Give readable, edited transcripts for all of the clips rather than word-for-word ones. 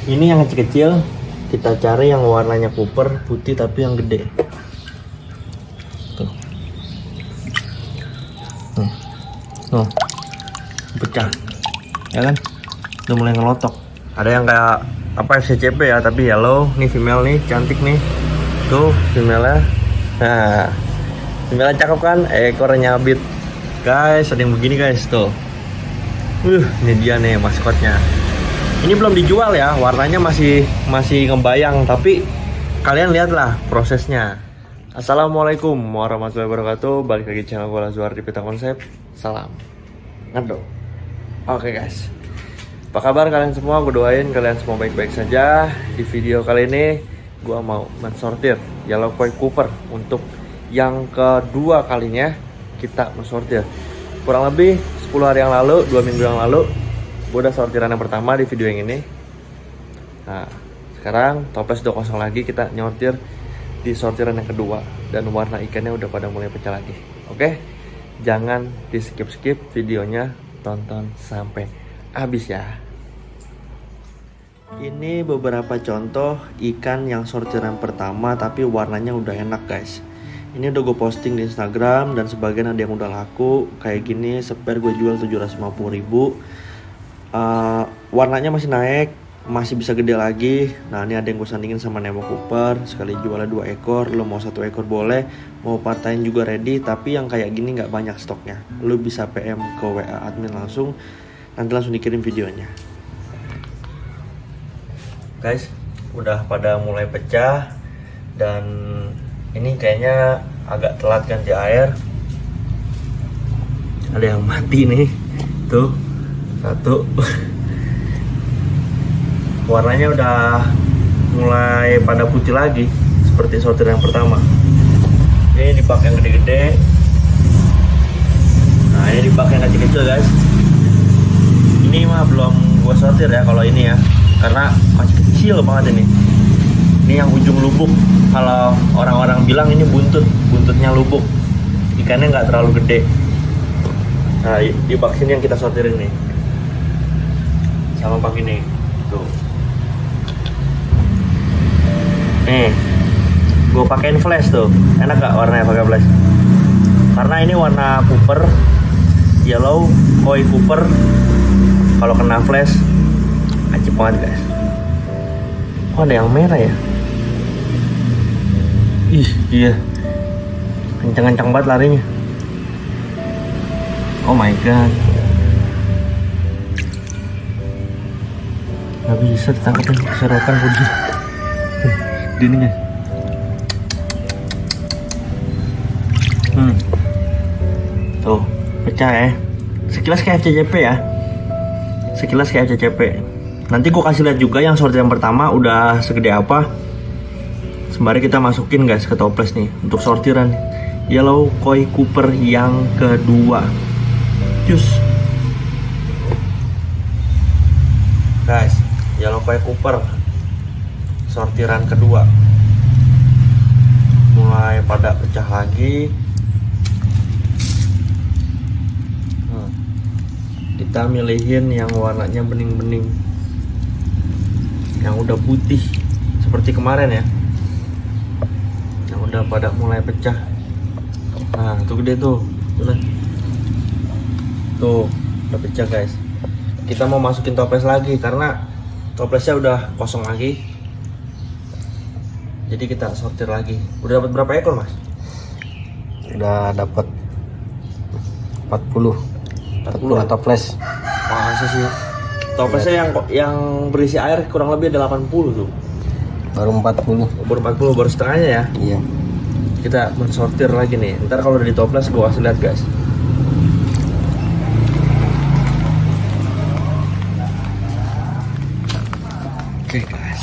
Ini yang kecil-kecil, kita cari yang warnanya Cooper putih tapi yang gede. Tuh. Tuh. Pecah. Ya kan? Udah mulai ngelotok. Ada yang kayak apa FCCP ya, tapi yellow. Nih female nih, cantik nih. Tuh, female-nya. Nah, female-nya cakep kan? Ekornya nyabit. Guys, ada yang begini guys, tuh. Ini dia nih maskotnya. Ini belum dijual ya, warnanya masih ngebayang, tapi kalian lihatlah prosesnya. Assalamualaikum warahmatullahi wabarakatuh. Balik lagi channel gue Lazuar di Pita Konsep. Salam ngado. Oke guys, apa kabar kalian semua? Gue doain kalian semua baik-baik saja. Di video kali ini gue mau mensortir Yellow Koi Cooper untuk yang kedua kalinya. Kita mensortir kurang lebih 10 hari yang lalu, 2 minggu yang lalu gue udah sortiran yang pertama di video yang ini. Nah, sekarang toples udah kosong lagi, kita nyortir di sortiran yang kedua. Dan warna ikannya udah pada mulai pecah lagi. Oke, jangan di skip videonya, tonton sampai habis ya. Ini beberapa contoh ikan yang sortiran pertama tapi warnanya udah enak guys. Ini udah gue posting di Instagram dan sebagian ada yang udah laku. Kayak gini spare gue jual 750.000. Warnanya masih naik, masih bisa gede lagi. Nah ini ada yang gue sandingin sama Nemo Cooper. Sekali jualnya 2 ekor, lo mau 1 ekor boleh, mau partain juga ready. Tapi yang kayak gini nggak banyak stoknya. Lo bisa PM ke WA admin langsung, nanti langsung dikirim videonya. Guys, udah pada mulai pecah. Dan ini kayaknya agak telat ganti air. Ada yang mati nih. Tuh, satu. Warnanya udah mulai pada putih lagi seperti sortir yang pertama. Ini di bak yang gede-gede. Nah ini di bak yang kecil-kecil guys. Ini mah belum gua sortir ya kalau ini ya, karena masih kecil banget ini. Ini yang ujung lubuk. Kalau orang-orang bilang ini buntutnya lubuk. Ikannya nggak terlalu gede. Nah di bak sini yang kita sortirin nih, sama bak ini tuh. Nih gue pakein flash tuh, enak gak warnanya pakai flash? Karena ini warna Cooper, Yellow Koi Cooper. Kalau kena flash ajib banget guys. Oh ada yang merah ya? Ih iya, kencang-kencang banget larinya. Oh my god, nggak bisa ditangkapin serokan putih. Dininya. Tuh pecah ya. Sekilas kayak FCCP ya. Sekilas kayak FCCP. Nanti gue kasih lihat juga yang sortir yang pertama udah segede apa. Sembari kita masukin guys ke toples nih untuk sortiran Yellow Koi Cooper yang kedua. Cus. Guys, Yellow Koi Cooper sortiran kedua mulai pada pecah lagi. Kita milihin yang warnanya bening-bening, yang udah putih seperti kemarin ya, yang udah pada mulai pecah. Nah itu gede tuh, tuh udah pecah guys. Kita mau masukin toples lagi karena toplesnya udah kosong lagi. Jadi kita sortir lagi. Udah dapat berapa ekor mas? Udah dapat 40 toples. Masa sih? Toplesnya yang berisi air kurang lebih ada 80 tuh. Baru 40. Baru setengahnya ya? Iya. Kita mensortir lagi nih. Ntar kalau udah di toples gua kasih lihat guys. Oke guys.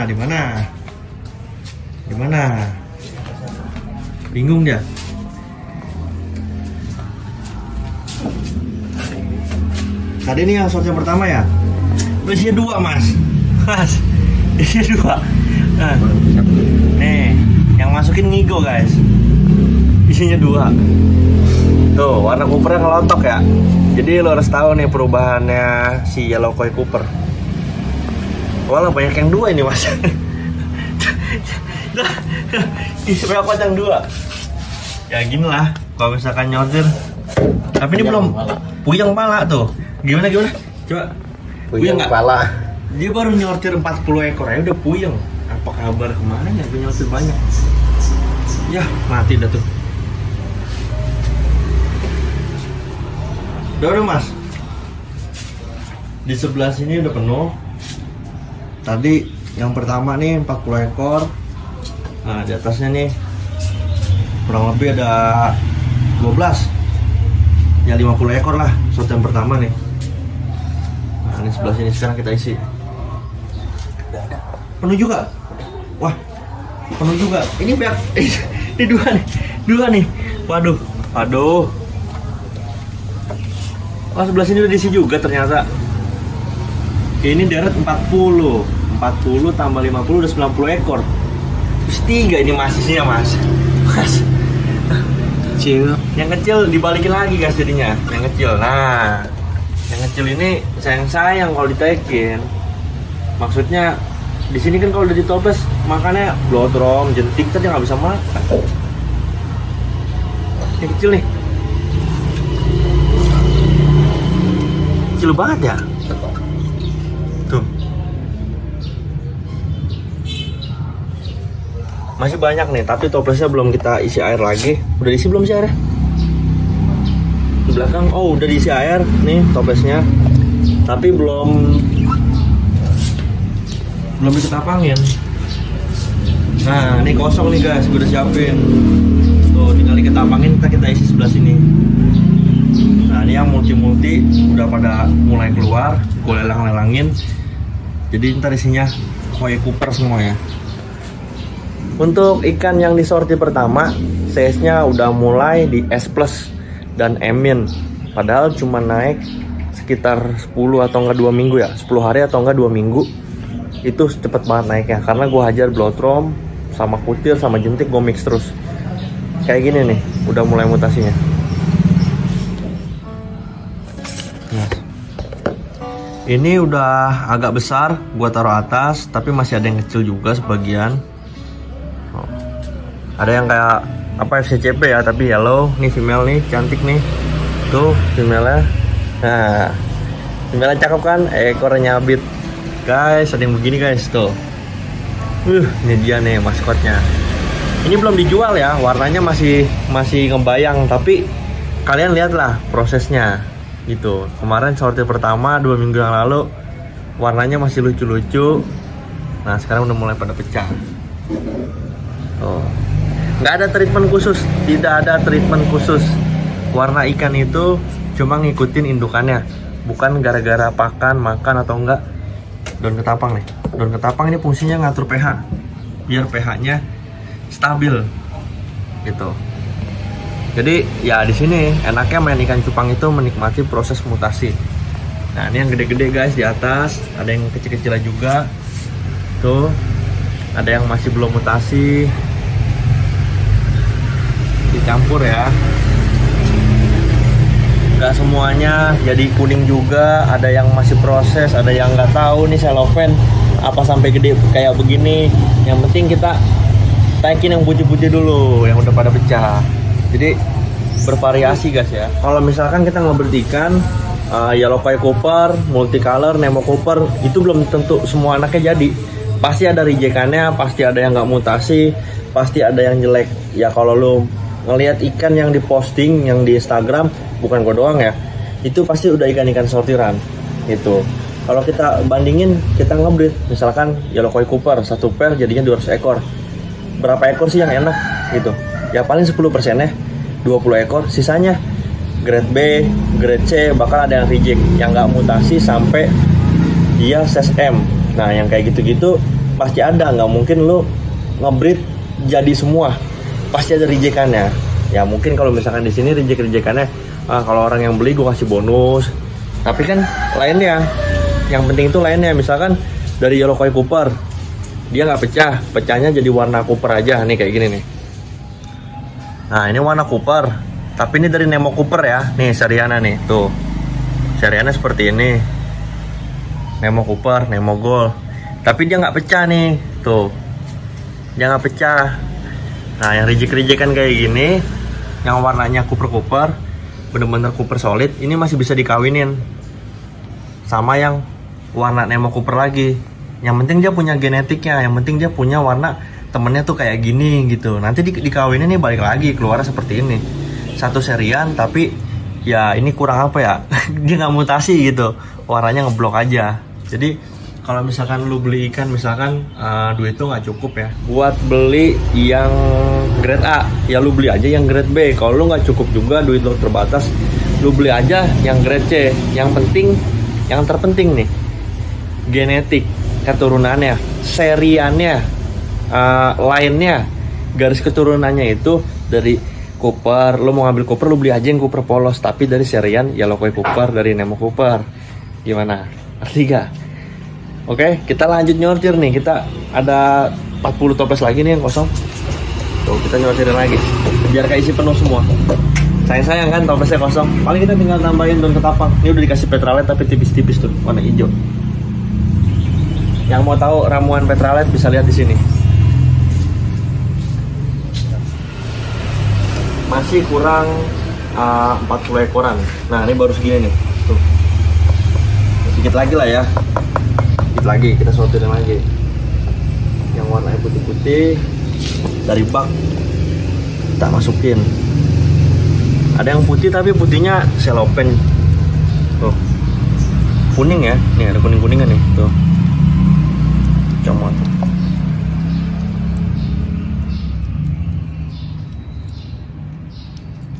Di mana? Bingung dia. Tadi ini yang sortir pertama ya? Isinya 2 mas. Isinya 2. Nah, nih, yang masukin ngigo guys. Isinya 2. Tuh, warna Coopernya ngelotok ya. Jadi lo harus tahu nih perubahannya si Yellow Koi Cooper. Walah banyak yang 2 ini mas. Ih, supaya apa yang 2? Ya gini lah, kalau misalkan nyortir. Tapi ini belum puyeng pala tuh. Gimana? Coba. Puyeng pala. Dia baru nyortir 40 ekor aja udah puyeng. Apa kabar kemana ya? Gue nyortir banyak. Ya mati dah tuh. Udah mas. Di sebelah sini udah penuh. Tadi yang pertama nih 40 ekor. Nah di atasnya nih kurang lebih ada 12. Ya 50 ekor lah shot yang pertama nih. Nah ini sebelah sini sekarang kita isi. Penuh juga. Wah penuh juga. Ini banyak. Ini 2 nih. Waduh. Oh sebelah sini udah diisi juga ternyata. Ini deret 40 tambah 50 udah 90 ekor. Terus 3 ini masih ya mas. Kecil. Yang kecil dibalikin lagi guys jadinya. Yang kecil. Nah, yang kecil ini sayang kalau ditekin. Maksudnya di sini kan kalau udah ditoples makannya blodrom, jentik tadi nggak bisa makan. Yang kecil nih. Kecil banget ya. Tuh. Masih banyak nih, tapi toplesnya belum kita isi air lagi. Udah diisi belum sih airnya? Di belakang, oh udah diisi air nih toplesnya. Tapi belum diketapangin. Nah, ini kosong nih guys, gue udah siapin. Tuh, tinggal diketapangin, kita isi sebelah sini. Nah, ini yang multi-multi udah pada mulai keluar, gue lelang-lelangin. Jadi ntar isinya koi cooper semua ya. Untuk ikan yang disorti pertama, size-nya udah mulai di S plus dan M-in. Padahal cuma naik sekitar 10 atau enggak 2 minggu ya, 10 hari atau enggak 2 minggu. Itu cepet banget naiknya, karena gue hajar blotrom sama kutil sama jentik gue mix terus. Kayak gini nih, udah mulai mutasinya. Nah. Ini udah agak besar, gue taruh atas, tapi masih ada yang kecil juga sebagian. Ada yang kayak apa FCCP ya, tapi yellow. Nih female nih, cantik nih. Tuh female-nya. Nah, female-nya cakep kan? Ekornya nyabit. Guys, ada yang begini guys tuh. Ini dia nih maskotnya. Ini belum dijual ya, warnanya masih ngebayang, tapi kalian lihatlah prosesnya gitu. Kemarin sortir pertama 2 minggu yang lalu warnanya masih lucu-lucu. Nah, sekarang udah mulai pada pecah. Tuh. Nggak ada treatment khusus, tidak ada treatment khusus. Warna ikan itu cuma ngikutin indukannya, bukan gara-gara pakan, makan atau enggak. Daun ketapang nih, daun ketapang ini fungsinya ngatur pH, biar pH-nya stabil, gitu. Jadi ya di sini enaknya main ikan cupang itu menikmati proses mutasi. Nah ini yang gede-gede guys di atas, ada yang kecil-kecilan juga, tuh, ada yang masih belum mutasi. Dicampur ya, nggak semuanya jadi kuning juga, ada yang masih proses, ada yang nggak tahu nih cellophane apa sampai gede kayak begini. Yang penting kita taikin yang putih-putih dulu, yang udah pada pecah. Jadi bervariasi guys ya. Kalau misalkan kita ngebreed ikan yellow koi cooper, multicolor, nemo cooper, itu belum tentu semua anaknya jadi. Pasti ada rejekannya, pasti ada yang nggak mutasi, pasti ada yang jelek. Ya kalau lu ngelihat ikan yang diposting yang di Instagram, bukan gue doang ya, itu pasti udah ikan-ikan sortiran gitu. Kalau kita bandingin, kita ngebreed misalkan yellow koi cooper 1 pair jadinya 200 ekor, berapa ekor sih yang enak gitu? Ya paling 10% ya, 20 ekor, sisanya grade B, grade C, bahkan ada yang reject, yang nggak mutasi sampai dia size M. Nah yang kayak gitu-gitu pasti ada, nggak mungkin lu ngebreed jadi semua, pasti ada rejekannya. Ya mungkin kalau misalkan di sini rejekannya, kalau orang yang beli gue kasih bonus. Tapi kan lainnya, yang penting itu lainnya. Misalkan dari yellow koi cooper, dia nggak pecah, pecahnya jadi warna cooper aja nih kayak gini nih. Nah ini warna cooper, tapi ini dari nemo cooper ya. Nih seriana nih, tuh seriana seperti ini. Nemo cooper, nemo gold. Tapi dia nggak pecah nih, tuh. Dia nggak pecah. Nah, yang reject kan kayak gini, yang warnanya kuper-kuper, bener-bener kuper solid, ini masih bisa dikawinin sama yang warna Nemo Cooper lagi. Yang penting dia punya genetiknya, yang penting dia punya warna temennya tuh kayak gini gitu. Nanti dikawinin nih balik lagi keluar seperti ini. Satu serian tapi ya ini kurang apa ya? Dia nggak mutasi gitu, warnanya ngeblok aja. Jadi kalau misalkan lu beli ikan, misalkan duit tuh nggak cukup ya buat beli yang grade A, ya lu beli aja yang grade B. Kalau lu nggak cukup juga, duit lu terbatas, lu beli aja yang grade C. Yang penting, yang terpenting nih, genetik, keturunannya, seriannya, lainnya, garis keturunannya itu dari Cooper. Lu mau ngambil Cooper, lu beli aja yang Cooper polos, tapi dari serian Yellowkoi Cooper, dari Nemo Cooper. Gimana? Ngerti gak? Oke, kita lanjut nyortir nih. Kita ada 40 toples lagi nih yang kosong. Tuh, kita nyortirin lagi biar keisi penuh semua. Sayang kan toplesnya kosong. Paling kita tinggal tambahin daun ketapang. Ini udah dikasih petralet tapi tipis-tipis tuh, warna hijau. Yang mau tahu ramuan petralet bisa lihat di sini. Masih kurang 40 ekoran. Nah, ini baru segini nih. Tuh. Sedikit lagi lah ya. Sedikit lagi, kita sortirin lagi. Yang warnanya putih-putih dari bak kita masukin. Ada yang putih tapi putihnya selopen. Tuh. Kuning ya. Nih ada kuning-kuningan nih, tuh. Comot.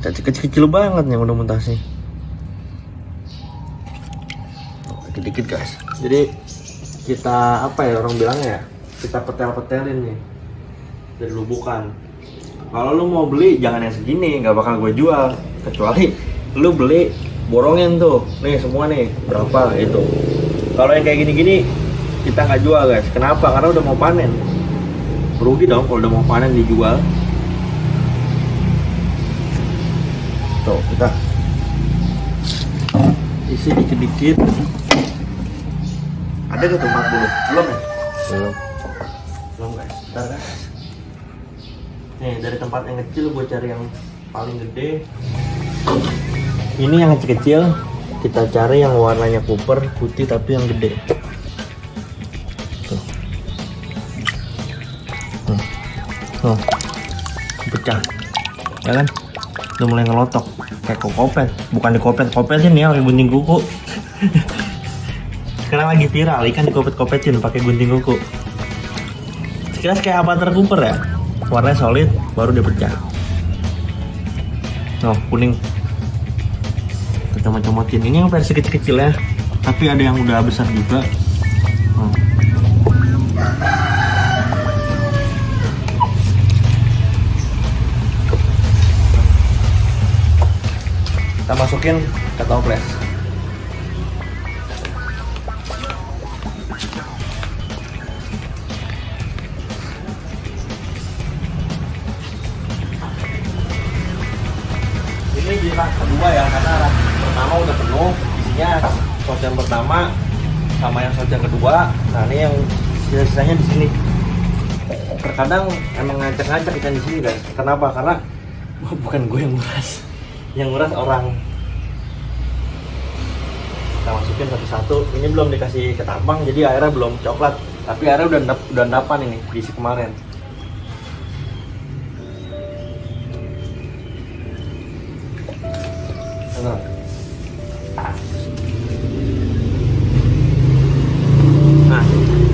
Kecil-kecil banget nih udah mutasi. Dikit-dikit guys. Jadi kita apa ya orang bilangnya ya? Kita petel-petelin nih dari lubukan. Kalau lu mau beli jangan yang segini, nggak bakal gue jual. Kecuali lu beli borongin tuh. Nih semua nih berapa itu. Kalau yang kayak gini-gini kita nggak jual guys. Kenapa? Karena udah mau panen. Rugi dong kalau udah mau panen dijual. Tuh, kita isi dikit-dikit. Ada gak tuh 40? Belum ya? Belum guys, bentar guys. Nih, dari tempat yang kecil gue cari yang paling gede. Ini yang kecil-kecil, kita cari yang warnanya Cooper, putih tapi yang gede. Tuh. Tuh. Pecah. Ya kan? Udah mulai ngelotok kayak kokopet, bukan dikopet-kopetin ya pakai gunting kuku. Sekarang lagi viral ikan dikopet-kopetin pakai gunting kuku. Sekilas kayak avatar Cooper ya, warnanya solid baru dia pecah. Oh kuning, kita comot-comotin. Ini yang versi kecil-kecil ya, tapi ada yang udah besar juga. Kita masukin ke toples. Ini di rak kedua ya, karena rak pertama udah penuh isinya. Shot yang pertama sama yang shot yang kedua. Nah ini yang sisanya di sini. Terkadang emang ngacak-ngacak ikan di sini guys. Kenapa? Karena bukan gue yang nguras. Yang nguras orang. Kita masukin satu-satu. Ini belum dikasih ketapang jadi airnya belum coklat, tapi airnya udah endapan ini diisi kemarin. Nah,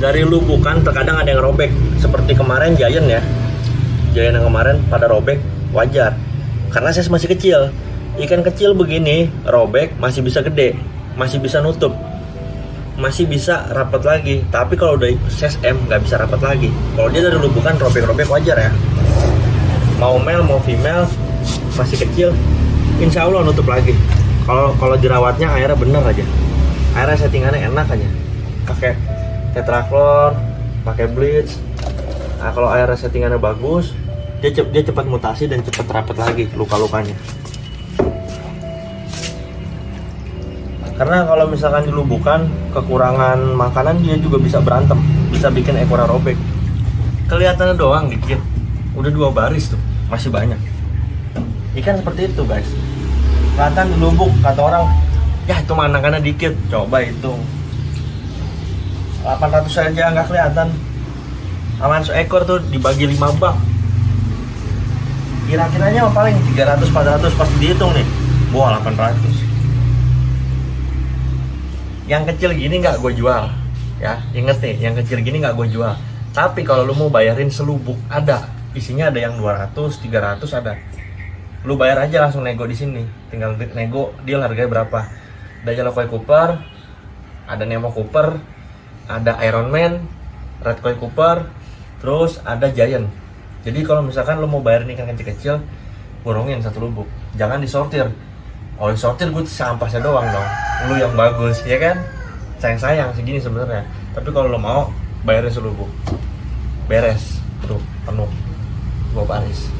dari lubukan terkadang ada yang robek seperti kemarin Giant ya. Giant yang kemarin pada robek, wajar. Karena size masih kecil. Ikan kecil begini robek masih bisa gede, masih bisa nutup, masih bisa rapat lagi. Tapi kalau udah size M nggak bisa rapat lagi. Kalau dia dari lubukan robek-robek wajar ya. Mau male mau female masih kecil, insya Allah nutup lagi. Kalau jerawatnya airnya bener aja, airnya settingannya enak aja. Pakai tetraklor, pakai bleach. Nah kalau airnya settingannya bagus, dia cepat mutasi dan cepat rapat lagi luka-lukanya. Karena kalau misalkan dilumbuhkan, kekurangan makanan dia juga bisa berantem, bisa bikin ekornya robek. Kelihatannya doang dikit, udah 2 baris tuh, masih banyak. Ikan seperti itu guys. Kelihatan dilumbuk, kata orang, ya itu anakannya dikit. Coba hitung 800 saja nggak kelihatan. Aman seekor tuh dibagi 5 bak. Kira-kiranya paling 300-400 pas dihitung nih. Wah 800. Yang kecil gini nggak gue jual, ya inget nih, yang kecil gini nggak gue jual. Tapi kalau lu mau bayarin selubuk ada, isinya ada yang 200, 300 ada. Lu bayar aja langsung nego di sini, tinggal nego deal harganya berapa. Ada Yellow Koi Cooper, ada Nemo Cooper, ada Iron Man, Red Koi Cooper, terus ada Giant. Jadi kalau misalkan lu mau bayarin ikan kecil-kecil, kurungin 1 lubuk, jangan disortir. Oh disortir gue sampahnya doang dong, lu yang bagus ya kan, sayang segini sebenarnya. Tapi kalau lo mau bayarin selubuk, beres tuh penuh 2 baris.